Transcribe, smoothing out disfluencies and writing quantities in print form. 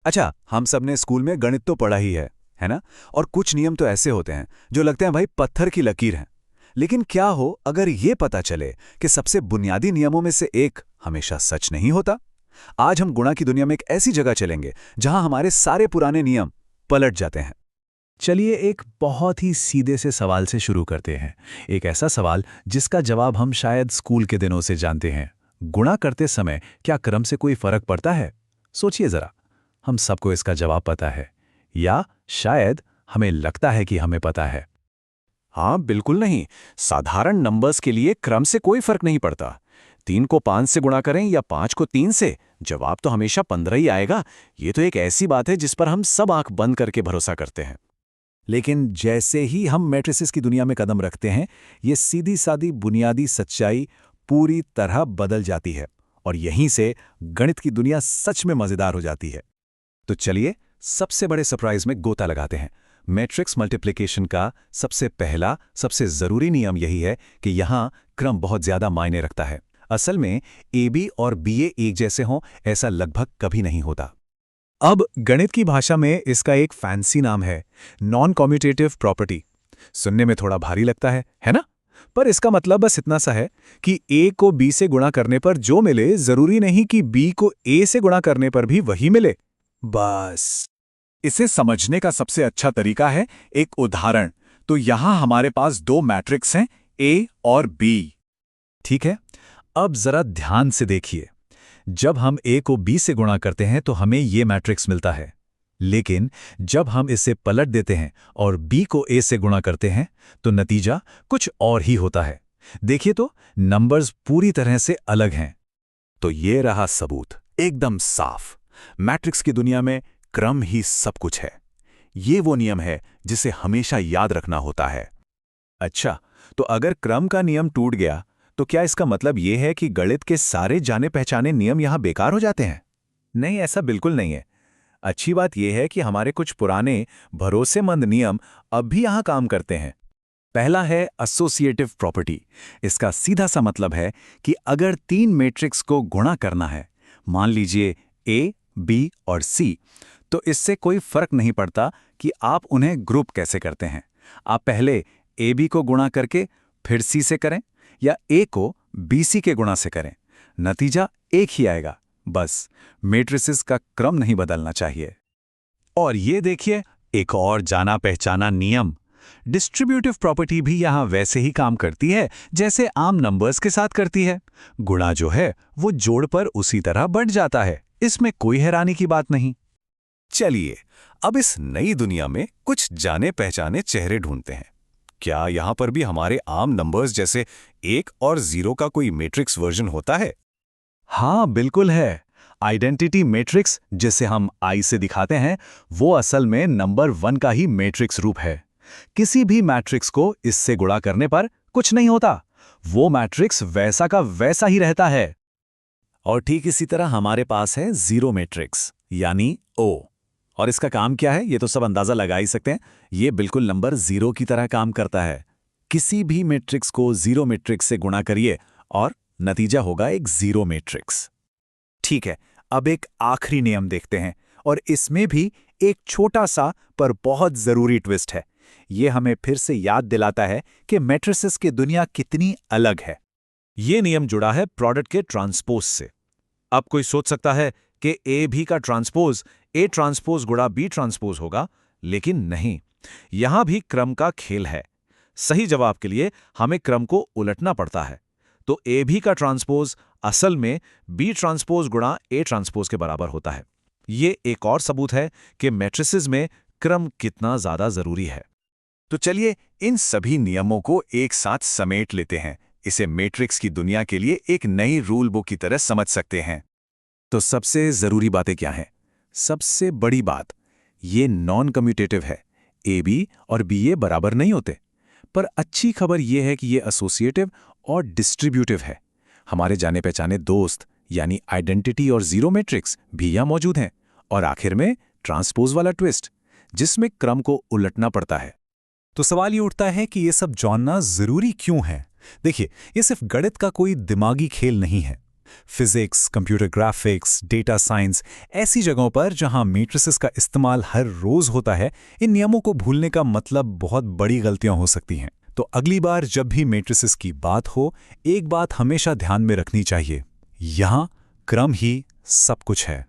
अच्छा, हम सब ने स्कूल में गणित तो पढ़ा ही है ना? और कुछ नियम तो ऐसे होते हैं जो लगते हैं भाई पत्थर की लकीर हैं। लेकिन क्या हो अगर ये पता चले कि सबसे बुनियादी नियमों में से एक हमेशा सच नहीं होता? आज हम गुणा की दुनिया में एक ऐसी जगह चलेंगे जहां हमारे सारे पुराने नियम पलट जाते हैं। चलिए एक बहुत ही सीधे से सवाल से शुरू करते हैं। एक ऐसा सवाल जिसका जवाब हम शायद स्कूल के दिनों से जानते हैं। गुणा करते समय क्या क्रम से कोई फर्क पड़ता है? सोचिए जरा। हम सबको इसका जवाब पता है, या शायद हमें लगता है कि हमें पता है। हाँ, बिल्कुल नहीं। साधारण नंबर्स के लिए क्रम से कोई फर्क नहीं पड़ता। 3 को 5 से गुणा करें या 5 को 3 से, जवाब तो हमेशा 15 ही आएगा। ये तो एक ऐसी बात है जिस पर हम सब आंख बंद करके भरोसा करते हैं। लेकिन जैसे ही हम मैट्रिसेस की दुनिया में कदम रखते हैं, ये सीधी सादी बुनियादी सच्चाई पूरी तरह बदल जाती है। और यहीं से गणित की दुनिया सच में मजेदार हो जाती है। तो चलिए सबसे बड़े सरप्राइज में गोता लगाते हैं। मैट्रिक्स मल्टीप्लिकेशन का सबसे पहला, सबसे जरूरी नियम यही है कि यहाँ क्रम बहुत ज्यादा मायने रखता है। असल में AB और BA एक जैसे हों ऐसा लगभग कभी नहीं होता। अब गणित की भाषा में इसका एक फैंसी नाम है, नॉन कम्यूटेटिव प्रॉपर्टी। सुनने में थोड़ा भारी लगता है ना? पर इसका मतलब बस इतना सा है कि A को B से गुणा करने पर जो मिले, जरूरी नहीं कि B को A से गुणा करने पर भी वही मिले। बस। इसे समझने का सबसे अच्छा तरीका है एक उदाहरण। तो यहां हमारे पास दो मैट्रिक्स हैं, A और B। ठीक है, अब जरा ध्यान से देखिए। जब हम A को B से गुणा करते हैं तो हमें ये मैट्रिक्स मिलता है। लेकिन जब हम इसे पलट देते हैं और B को A से गुणा करते हैं तो नतीजा कुछ और ही होता है। देखिए तो, नंबर्स पूरी तरह से अलग हैं। तो ये रहा सबूत, एकदम साफ। मैट्रिक्स की दुनिया में क्रम ही सब कुछ है। ये वो नियम है जिसे हमेशा याद रखना होता है। अच्छा, तो अगर क्रम का नियम टूट गया तो क्या इसका मतलब ये है कि गणित के सारे जाने पहचाने नियम यहां बेकार हो जाते हैं? नहीं, ऐसा बिल्कुल नहीं है। अच्छी बात यह है कि हमारे कुछ पुराने भरोसेमंद नियम अब भी यहां काम करते हैं। पहला है एसोसिएटिव प्रॉपर्टी। इसका सीधा सा मतलब है कि अगर 3 मैट्रिक्स को गुणा करना है, मान लीजिए A, B और C, तो इससे कोई फर्क नहीं पड़ता कि आप उन्हें ग्रुप कैसे करते हैं। आप पहले AB को गुणा करके फिर C से करें या A को BC के गुणा से करें, नतीजा एक ही आएगा। बस मैट्रिसेस का क्रम नहीं बदलना चाहिए। और ये देखिए, एक और जाना पहचाना नियम, डिस्ट्रीब्यूटिव प्रॉपर्टी भी यहां वैसे ही काम करती है जैसे आम नंबर्स के साथ करती है। गुणा जो है वो जोड़ पर उसी तरह बढ़ जाता है। इसमें कोई हैरानी की बात नहीं। चलिए, अब इस नई दुनिया में कुछ जाने पहचाने चेहरे ढूंढते हैं। क्या यहां पर भी हमारे आम नंबर्स जैसे 1 और 0 का कोई मैट्रिक्स वर्जन होता है? हाँ, बिल्कुल है। आइडेंटिटी मैट्रिक्स, जिसे हम I से दिखाते हैं, वो असल में नंबर 1 का ही मैट्रिक्स रूप है। किसी भी मैट्रिक्स को इससे गुणा करने पर कुछ नहीं होता। वो मैट्रिक्स वैसा का वैसा ही रहता है। और ठीक इसी तरह हमारे पास है जीरो मैट्रिक्स, यानी O। और इसका काम क्या है ये तो सब अंदाजा लगा ही सकते हैं। ये बिल्कुल नंबर 0 की तरह काम करता है। किसी भी मैट्रिक्स को जीरो मैट्रिक्स से गुणा करिए और नतीजा होगा एक जीरो मैट्रिक्स। ठीक है, अब एक आखिरी नियम देखते हैं, और इसमें भी एक छोटा सा पर बहुत जरूरी ट्विस्ट है। ये हमें फिर से याद दिलाता है कि मैट्रिसेस की दुनिया कितनी अलग है। ये नियम जुड़ा है प्रोडक्ट के ट्रांसपोज से। अब कोई सोच सकता है कि ए भी का ट्रांसपोज ए ट्रांसपोज गुणा बी ट्रांसपोज होगा, लेकिन नहीं। यहां भी क्रम का खेल है। सही जवाब के लिए हमें क्रम को उलटना पड़ता है। तो ए भी का ट्रांसपोज असल में बी ट्रांसपोज गुणा ए ट्रांसपोज के बराबर होता है। ये एक और सबूत है कि मैट्रिसेस में क्रम कितना ज्यादा जरूरी है। तो चलिए इन सभी नियमों को एक साथ समेट लेते हैं। इसे मैट्रिक्स की दुनिया के लिए एक नई रूल बुक की तरह समझ सकते हैं। तो सबसे जरूरी बातें क्या हैं? सबसे बड़ी बात, ये नॉन कम्यूटेटिव है। AB और BA बराबर नहीं होते। पर अच्छी खबर यह है कि ये एसोसिएटिव और डिस्ट्रीब्यूटिव है। हमारे जाने पहचाने दोस्त यानी आइडेंटिटी और जीरो मैट्रिक्स भी यहां मौजूद हैं। और आखिर में ट्रांसपोज वाला ट्विस्ट, जिसमें क्रम को उलटना पड़ता है। तो सवाल ये उठता है कि ये सब जानना जरूरी क्यों है? देखिए, ये सिर्फ गणित का कोई दिमागी खेल नहीं है। Physics, computer graphics, data science, ऐसी जगहों पर जहां मैट्रिसेस का इस्तेमाल हर रोज होता है, इन नियमों को भूलने का मतलब बहुत बड़ी गलतियां हो सकती हैं। तो अगली बार जब भी मैट्रिसेस की बात हो, एक बात हमेशा ध्यान में रखनी चाहिए, यहां क्रम ही सब कुछ है।